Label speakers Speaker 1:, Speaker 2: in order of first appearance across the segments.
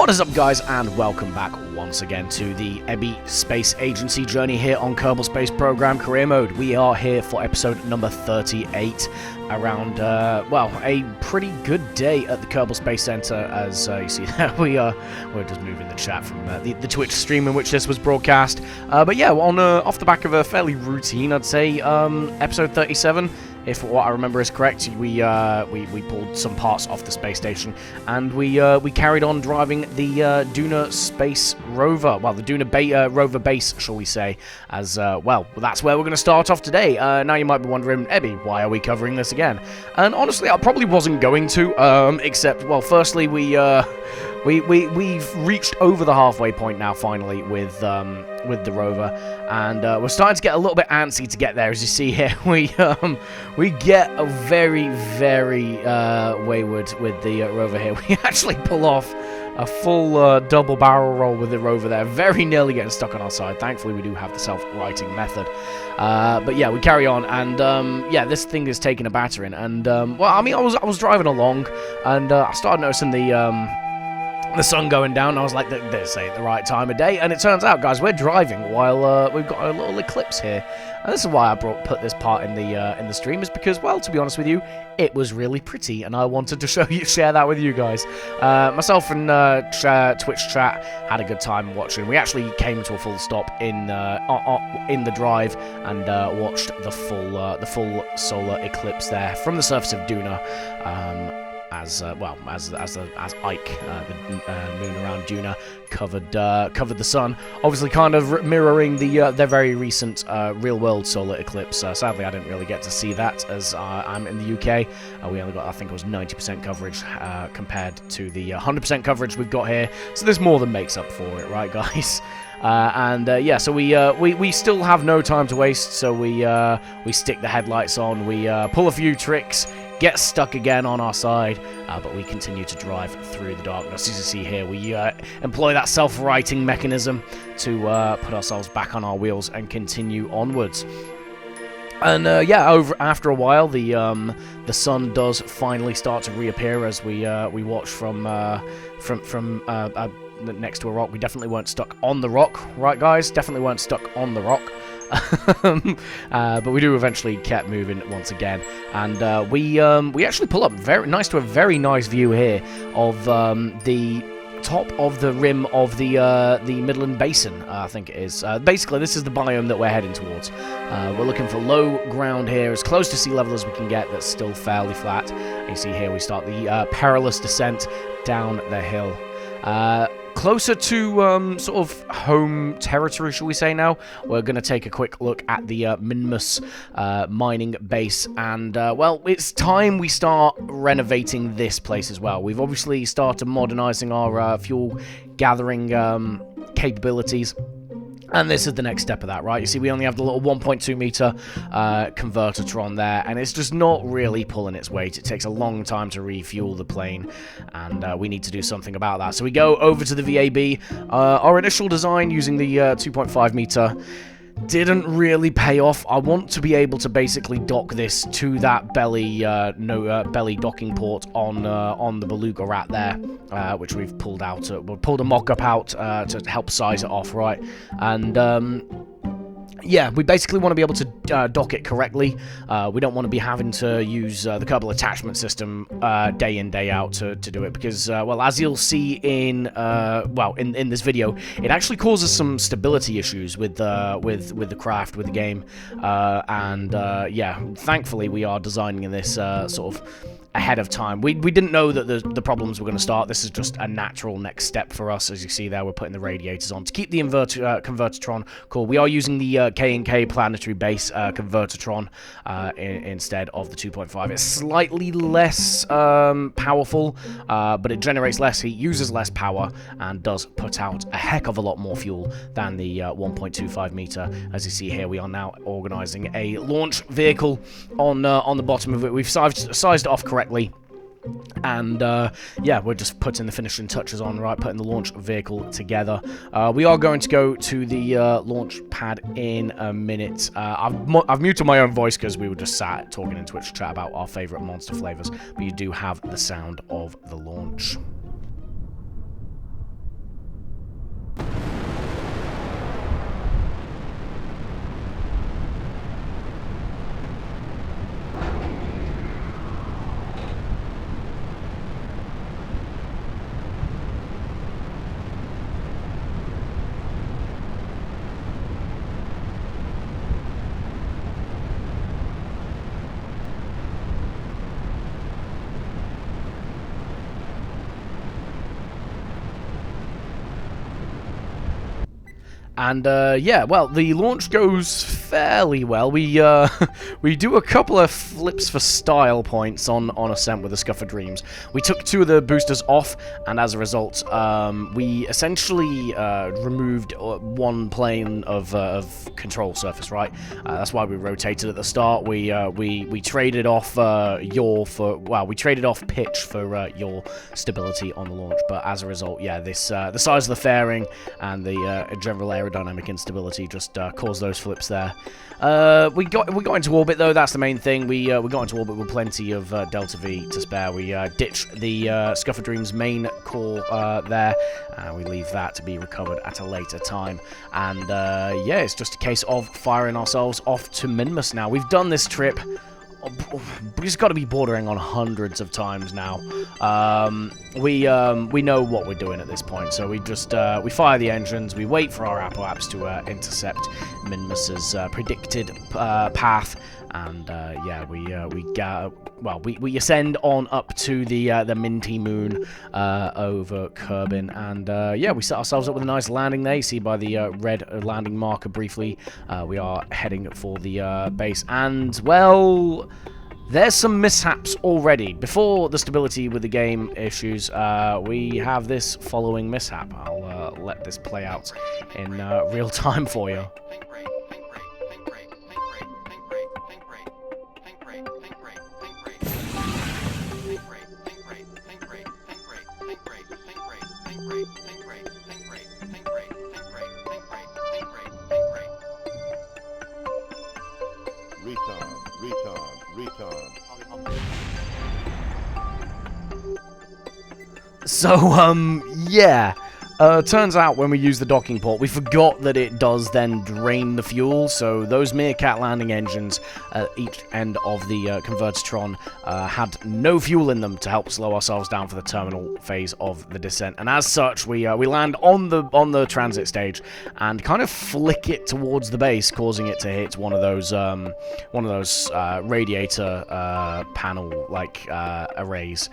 Speaker 1: What is up, guys, and welcome back once again to the Ebby Space Agency journey here on Kerbal Space Program Career Mode. We are here for episode number 38, around, well, a pretty good day at the Kerbal Space Center, as you see there. We're just moving the chat from the Twitch stream in which this was broadcast. But yeah, off the back of a fairly routine, I'd say, episode 37. If what I remember is correct, we pulled some parts off the space station, and we carried on driving the Duna space rover, well, the Duna rover base, shall we say, as well. That's where we're going to start off today. Now you might be wondering, Ebby, why are we covering this again? And honestly, I probably wasn't going to, except, well, firstly, we've reached over the halfway point now, finally, with the rover, and we're starting to get a little bit antsy to get there. As you see here, we get a very wayward with the rover here. We actually pull off a full double barrel roll with the rover there, very nearly getting stuck on our side. Thankfully, we do have the self-righting method. But yeah, we carry on, and yeah, this thing is taking a battering. And well, I mean, I was driving along, and I started noticing the sun going down, and I was like, this ain't the right time of day. And it turns out, guys, we're driving while we've got a little eclipse here. And this is why I put this part in the stream, is because, well, to be honest with you, it was really pretty, and I wanted to share that with you guys. Myself and Twitch chat had a good time watching. We actually came to a full stop in the drive and watched the full solar eclipse there from the surface of Duna. As Ike, the moon around Duna, covered the sun, obviously kind of mirroring their very recent real-world solar eclipse. Sadly, I didn't really get to see that, as I'm in the UK. We only got, I think it was 90% coverage compared to the 100% coverage we've got here. So this more than makes up for it, right, guys? Yeah, so we still have no time to waste. So we stick the headlights on, we pull a few tricks, get stuck again on our side, but we continue to drive through the darkness. As you see here, we employ that self-righting mechanism to put ourselves back on our wheels and continue onwards. And yeah, after a while, the sun does finally start to reappear as we watch from next to a rock. We definitely weren't stuck on the rock, right, guys? Definitely weren't stuck on the rock. But we do eventually kept moving once again, and we actually pull up very nice to a very nice view here of the top of the rim of the Midland Basin, I think it is. Basically, this is the biome that we're heading towards. We're looking for low ground here, as close to sea level as we can get, that's still fairly flat. And you see here we start the perilous descent down the hill. Closer to sort of home territory, shall we say now. We're going to take a quick look at the Minmus mining base, and, well, it's time we start renovating this place as well. We've obviously started modernizing our fuel gathering capabilities. And this is the next step of that, right? You see, we only have the little 1.2 meter convertatron there, and it's just not really pulling its weight. It takes a long time to refuel the plane, and we need to do something about that. So we go over to the VAB. Our initial design using the 2.5 meter didn't really pay off. I want to be able to basically dock this to that belly docking port on the Beluga Rat there, which we've pulled out. We pulled a mock-up out to help size it off, right? And yeah, we basically want to be able to dock it correctly. We don't want to be having to use the Kerbal attachment system day in, day out to do it, because, well, as you'll see in this video, it actually causes some stability issues with the craft, with the game, and yeah, thankfully we are designing this sort of ahead of time. We didn't know that the problems were going to start. This is just a natural next step for us. As you see there, we're putting the radiators on to keep the convertatron cool. We are using the K&K planetary base convertatron instead of the 2.5. It's slightly less powerful, but it generates less heat, uses less power, and does put out a heck of a lot more fuel than the 1.25 meter. As you see here, we are now organizing a launch vehicle on the bottom of it. We've sized it off correctly. And yeah, we're just putting the finishing touches on, right, putting the launch vehicle together. We are going to go to the launch pad in a minute. I've muted my own voice because we were just sat talking in Twitch chat about our favorite monster flavors, but you do have the sound of the launch. And yeah, well, the launch goes fairly well. We we do a couple of flips for style points on Ascent with the Scuffer Dreams. We took 2 of the boosters off, and as a result, we essentially removed 1 plane of control surface. Right, that's why we rotated at the start. We traded off we traded off pitch for yaw stability on the launch. But as a result, yeah, this the size of the fairing and the general aerodynamic instability just caused those flips there. We got into orbit though. That's the main thing. We got into orbit with plenty of Delta V to spare. We ditched the Scuffer Dreams main core there. We leave that to be recovered at a later time. And yeah, it's just a case of firing ourselves off to Minmus now. We've done this trip. We've got to be bordering on hundreds of times now. We know what we're doing at this point, so we just we fire the engines, we wait for our apoaps to intercept Minmus's predicted path, and yeah, we ascend on up to the Minty Moon over Kerbin, and yeah, we set ourselves up with a nice landing there. You see by the red landing marker briefly, we are heading for the base, and well, there's some mishaps already. Before the stability with the game issues, we have this following mishap. I'll let this play out in real time for you. So, yeah. Turns out when we use the docking port, we forgot that it does then drain the fuel, so those Meerkat landing engines at each end of the Convertitron had no fuel in them to help slow ourselves down for the terminal phase of the descent, and as such, we land on the transit stage and kind of flick it towards the base, causing it to hit one of those radiator panel like arrays.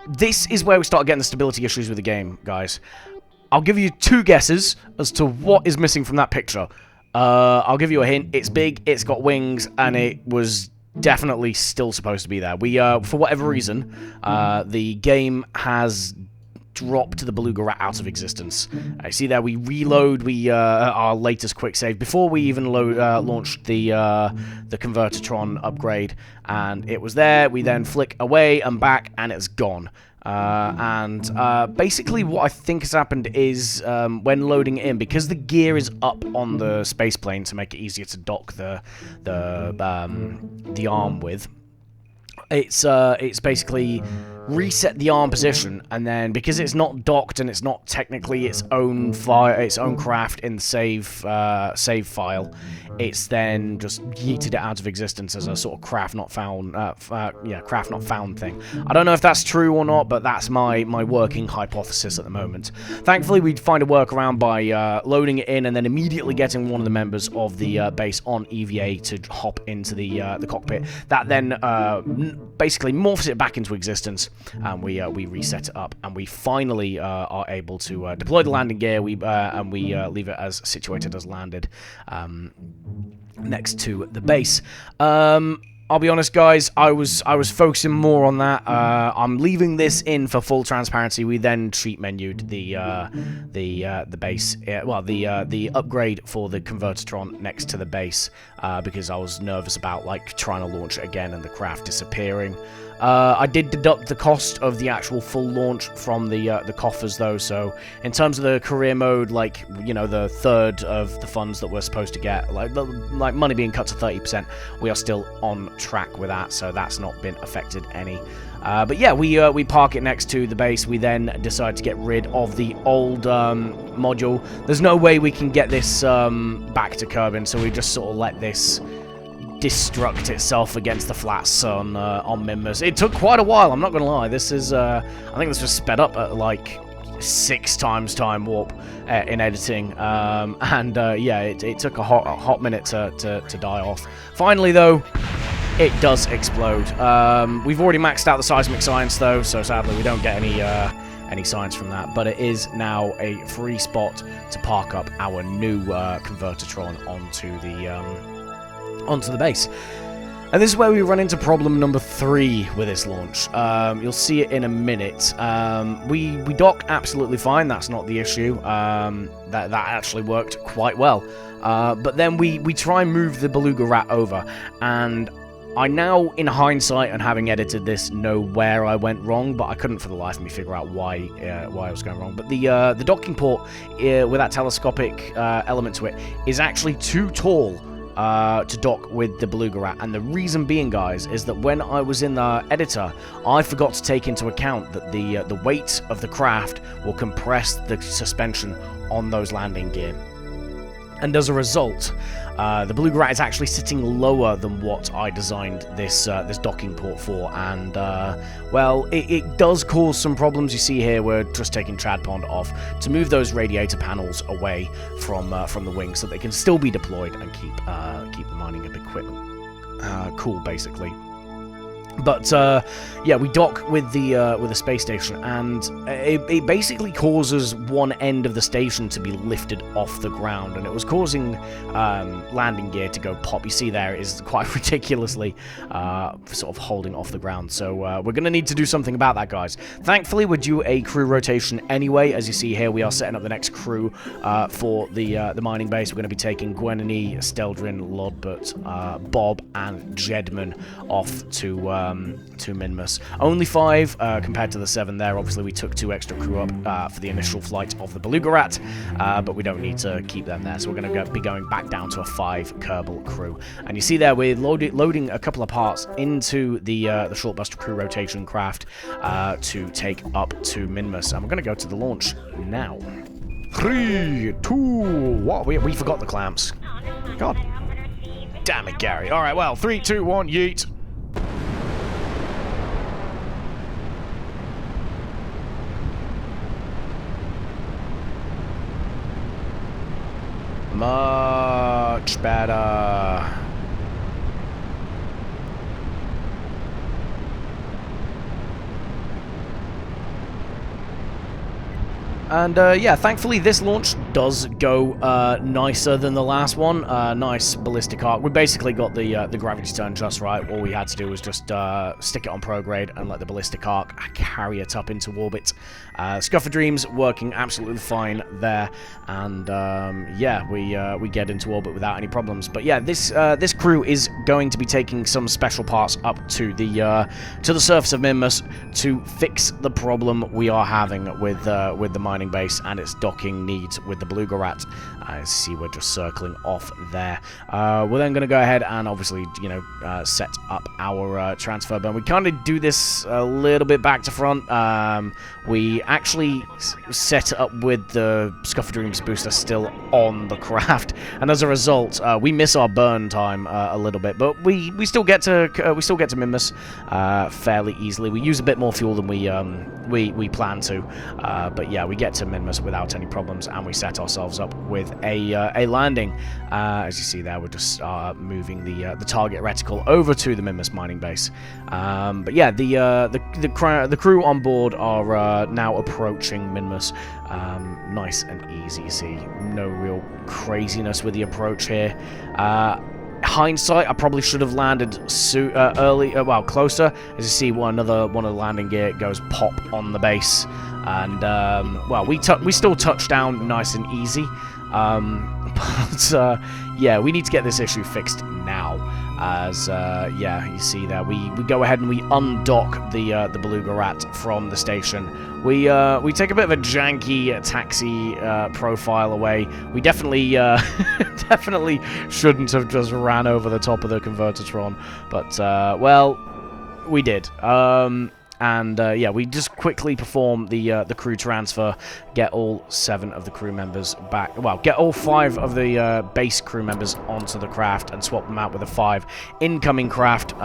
Speaker 1: This is where we start getting the stability issues with the game, guys. I'll give you 2 guesses as to what is missing from that picture. I'll give you a hint. It's big, it's got wings, and it was definitely still supposed to be there. We, for whatever reason, the game has dropped the Beluga Rat out of existence. See there, we reload our latest quick save before we even launched the Convertitron upgrade, and it was there. We then flick away and back, and it's gone. Basically what I think has happened is when loading it in, because the gear is up on the space plane to make it easier to dock the arm with, it's basically reset the arm position, and then because it's not docked and it's not technically its own craft in the save file, it's then just yeeted it out of existence as a sort of craft not found thing. I don't know if that's true or not, but that's my working hypothesis at the moment. Thankfully, we'd find a workaround by loading it in and then immediately getting one of the members of the base on EVA to hop into the cockpit. That then basically morphs it back into existence, and we reset it up, and we finally are able to deploy the landing gear. We leave it as situated as landed next to the base. I'll be honest, guys, I was focusing more on that. I'm leaving this in for full transparency. We then cheat menued the base, the upgrade for the Convertitron next to the base, because I was nervous about like trying to launch it again and the craft disappearing. I did deduct the cost of the actual full launch from the coffers, though, so in terms of the career mode, like, you know, the third of the funds that we're supposed to get, like money being cut to 30%, we are still on track with that, so that's not been affected any. But yeah, we park it next to the base. We then decide to get rid of the old module. There's no way we can get this back to Kerbin, so we just sort of let this destruct itself against the flat sun on Minmus. It took quite a while, I'm not gonna lie. This is I think this was sped up at like 6 times time warp in editing, yeah, it took a hot minute to die off. Finally though, it does explode. We've already maxed out the seismic science though, so sadly we don't get any any signs from that. But it is now a free spot to park up our new Convertitron onto the base. And this is where we run into problem number 3 with this launch. You'll see it in a minute. We dock absolutely fine. That's not the issue. That actually worked quite well. But then we try and move the Beluga Rat over, and I now, in hindsight and having edited this, know where I went wrong, but I couldn't for the life of me figure out why I was going wrong. But the docking port with that telescopic element to it is actually too tall to dock with the Beluga Rat, and the reason being, guys, is that when I was in the editor, I forgot to take into account that the weight of the craft will compress the suspension on those landing gear. And as a result, the Beluga Rat is actually sitting lower than what I designed this docking port for, and well, it does cause some problems. You see here, we're just taking Trad Pond off to move those radiator panels away from the wing, so they can still be deployed and keep the mining equipment cool, basically. But yeah, we dock with the space station, and it basically causes one end of the station to be lifted off the ground, and it was causing landing gear to go pop. You see there, it is quite ridiculously sort of holding off the ground. So we're going to need to do something about that, guys. Thankfully, we're due a crew rotation anyway. As you see here, we are setting up the next crew for the mining base. We're going to be taking Gwenany, Steldrin, Lodbert, Bob, and Jedman off to Minmus. Only 5 compared to the 7 there. Obviously, we took 2 extra crew up for the initial flight of the Beluga Rat, but we don't need to keep them there. So we're going to be going back down to a 5 Kerbal crew. And you see there, we're loading a couple of parts into the Shortbuster crew rotation craft to take up to Minmus. And we're going to go to the launch now. 3, 2, what? We forgot the clamps. God damn it, Gary. All right, well, 3, 2, 1, yeet. Much better. And yeah, thankfully this launch does go nicer than the last one. Nice ballistic arc. We basically got the gravity turn just right. All we had to do was just stick it on prograde and let the ballistic arc carry it up into orbit. Scuffer Dreams working absolutely fine there, and yeah, we get into orbit without any problems. But yeah, this crew is going to be taking some special parts up to the surface of Minmus to fix the problem we are having with the mining base and its docking needs with the Beluga Rat. See, we're just circling off there. We're then going to go ahead and obviously, you know, set up our transfer burn. We kind of do this a little bit back to front. We actually set it up with the Scuffer Dreams booster still on the craft, and as a result, we miss our burn time a little bit. But we still get to Minmus fairly easily. We use a bit more fuel than we plan to, but yeah, we get to Minmus without any problems, and we set ourselves up with a landing. As you see there, we're just moving the target reticle over to the Minmus mining base. But yeah, the crew on board are now approaching Minmus. Nice and easy. You see, no real craziness with the approach here. Hindsight, I probably should have landed early, well, closer. As you see, one of the landing gear goes pop on the base, and well, we still touch down nice and easy. But yeah, we need to get this issue fixed now. As yeah, you see there, we go ahead and we undock the Beluga Rat from the station. We take a bit of a janky taxi profile away. We definitely definitely shouldn't have just ran over the top of the Convertitron, but well, we did. And yeah, we just quickly perform the crew transfer, get all 7 of the crew members back. Well, get all 5 of the base crew members onto the craft and swap them out with the 5 incoming craft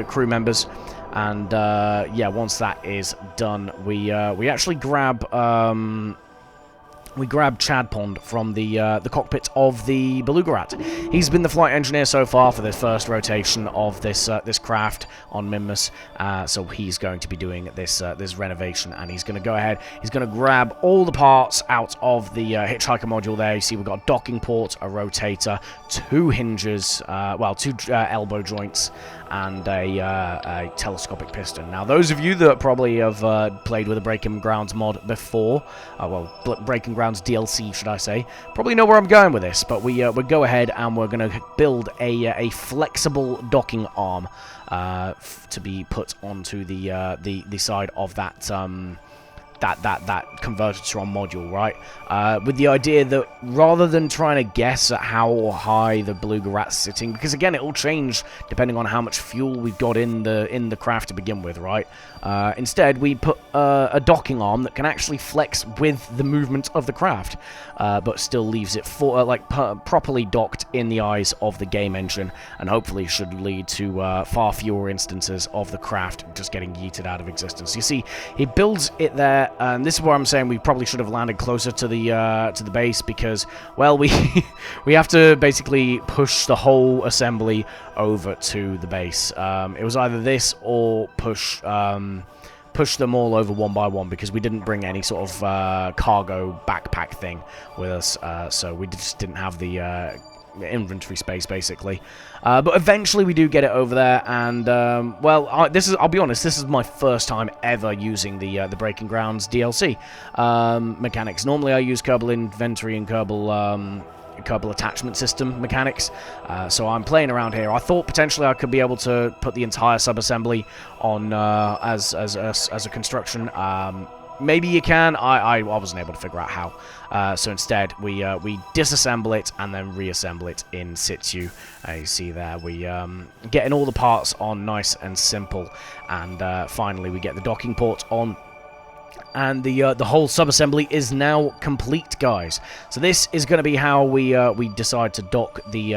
Speaker 1: crew members. And yeah, once that is done, we actually grab we grab Chad Pond from the cockpit of the Beluga Rat. He's been the flight engineer so far for the first rotation of this this craft on Minmus, so he's going to be doing this renovation, and he's going to go ahead. He's going to grab all the parts out of the hitchhiker module there. You see we've got a docking port, a rotator, 2 hinges, well, 2 elbow joints, and a telescopic piston. Now, those of you that probably have played with a Breaking Grounds mod before, well, Breaking Grounds DLC, should I say, probably know where I'm going with this, but we go ahead and we're going to build a flexible docking arm to be put onto the side of that that convertitron module, right? With the idea that rather than trying to guess at how high the Beluga Rat's sitting, because again it will change depending on how much fuel we've got in the craft to begin with, right? Instead, we put a docking arm that can actually flex with the movement of the craft, but still leaves it properly docked in the eyes of the game engine, and hopefully should lead to far fewer instances of the craft just getting yeeted out of existence. You see, he builds it there, and this is where I'm saying we probably should have landed closer to the base, because, well, we we have to basically push the whole assembly over to the base. It was either this or push them all over one by one, because we didn't bring any sort of cargo backpack thing with us, so we just didn't have the inventory space, basically. But eventually we do get it over there, and well, I'll be honest, this is my first time ever using the Breaking Grounds DLC mechanics. Normally I use Kerbal Inventory and Kerbal Attachment System mechanics, so I'm playing around here. I thought potentially I could be able to put the entire sub-assembly on as a construction. Maybe you can. I wasn't able to figure out how. So instead, we disassemble it and then reassemble it in situ. You see there, we getting all the parts on nice and simple, and finally we get the docking port on. And the whole sub-assembly is now complete, guys. So this is going to be how we decide to dock the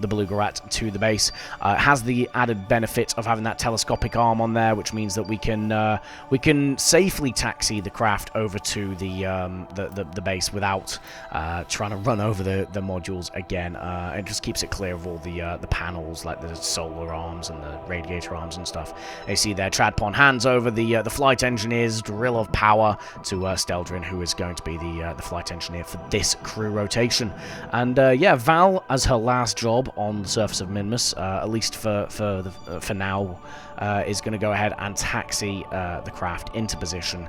Speaker 1: Beluga Rat to the base. It has the added benefit of having that telescopic arm on there, which means that we can safely taxi the craft over to the base without trying to run over the modules again. It just keeps it clear of all the panels, like the solar arms and the radiator arms and stuff. You see there, Tradpon hands over the flight engineer's drill of power to Steldrin, who is going to be the flight engineer for this crew rotation. And yeah, Val, as her last job on the surface of Minmus, at least for now, is going to go ahead and taxi the craft into position,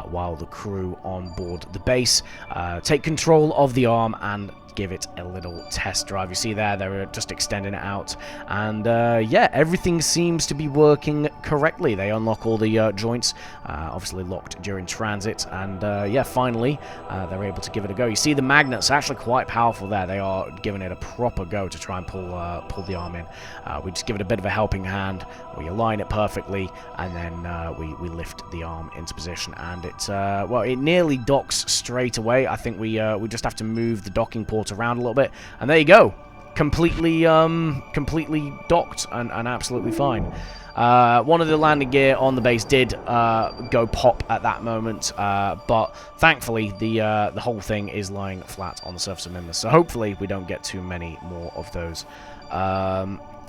Speaker 1: while the crew on board the base take control of the arm and give it a little test drive. You see there, they're just extending it out, and yeah, everything seems to be working correctly. They unlock all the joints, obviously locked during transit, and yeah, finally they're able to give it a go. You see the magnets are actually quite powerful there. They are giving it a proper go to try and pull the arm in. We just give it a bit of a helping hand, we align it perfectly, and then we lift the arm into position, and it well, it nearly docks straight away. I think we just have to move the docking port around a little bit, and there you go, completely docked and absolutely fine. One of the landing gear on the base did go pop at that moment, but thankfully the whole thing is lying flat on the surface of Minmus, so hopefully we don't get too many more of those.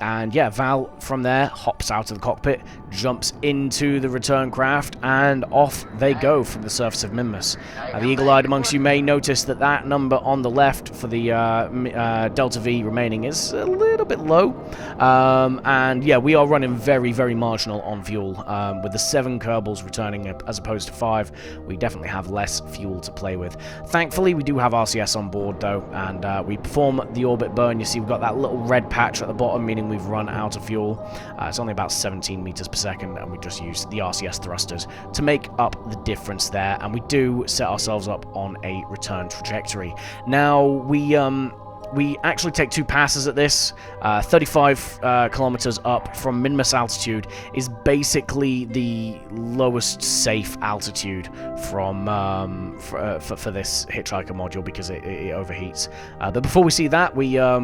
Speaker 1: And yeah, Val from there hops out of the cockpit, jumps into the return craft, and off they go from the surface of Minmus. The eagle-eyed amongst you may notice that that number on the left for the Delta V remaining is a little bit low. And yeah, we are running very, very marginal on fuel. With the 7 Kerbals returning as opposed to 5, we definitely have less fuel to play with. Thankfully, we do have RCS on board though, and we perform the orbit burn. You see we've got that little red patch at the bottom, meaning we've run out of fuel. It's only about 17 meters per second, and we just use the RCS thrusters to make up the difference there, and we do set ourselves up on a return trajectory. Now, we actually take 2 passes at this. 35 kilometers up from min-mass altitude is basically the lowest safe altitude from for this hitchhiker module because it overheats. But before we see that, we are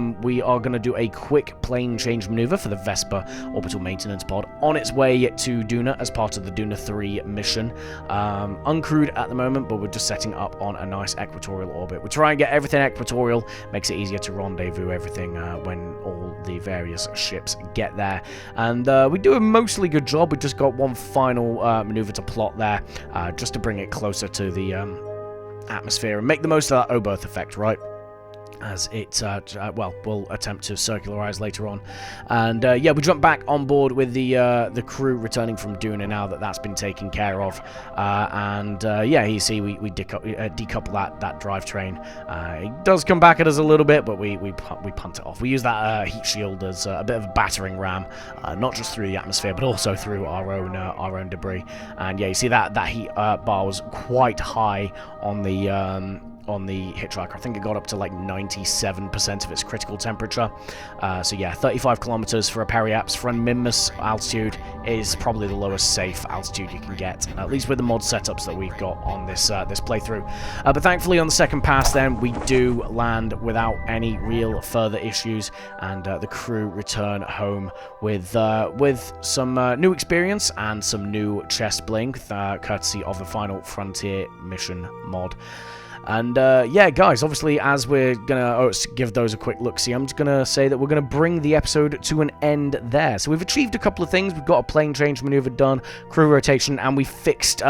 Speaker 1: going to do a quick plane change maneuver for the Vespa orbital maintenance pod on its way to Duna as part of the Duna 3 mission. Uncrewed at the moment, but we're just setting up on a nice equatorial orbit. We try and get everything equatorial, makes it easier to rendezvous everything when all the various ships get there. And we do a mostly good job. We just got one final maneuver to plot there, just to bring it closer to the atmosphere and make the most of that O-berth effect, right? As it, well, we'll attempt to circularize later on. And yeah, we jump back on board with the crew returning from Duna now that that's been taken care of. And yeah, you see we decouple that drivetrain. It does come back at us a little bit, but we punt it off. We use that heat shield as a bit of a battering ram, not just through the atmosphere, but also through our own debris. And yeah, you see that heat bar was quite high on the hitchhiker. I think it got up to like 97% of its critical temperature. So yeah, 35 kilometers for a periaps for a min-mass altitude is probably the lowest safe altitude you can get, at least with the mod setups that we've got on this playthrough. But thankfully on the second pass then, we do land without any real further issues, and the crew return home with some new experience and some new chest bling, courtesy of the Final Frontier mission mod. And yeah, guys, obviously, as we're going to give those a quick look-see, I'm just going to say that we're going to bring the episode to an end there. So we've achieved a couple of things. We've got a plane change maneuver done, crew rotation, and we fixed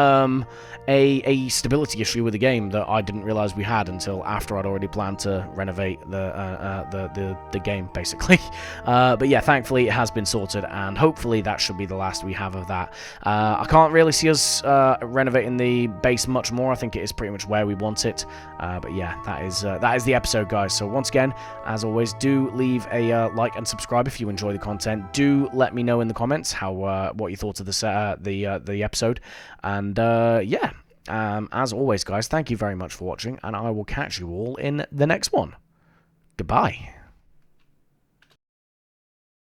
Speaker 1: a stability issue with the game that I didn't realize we had until after I'd already planned to renovate the game, basically. But yeah, thankfully it has been sorted, and hopefully that should be the last we have of that. I can't really see us renovating the base much more. I think it is pretty much where we want it. But yeah, that is the episode, guys. So once again, as always, do leave a like and subscribe if you enjoy the content. Do let me know in the comments how what you thought of the episode. And yeah, as always, guys, thank you very much for watching, and I will catch you all in the next one. Goodbye.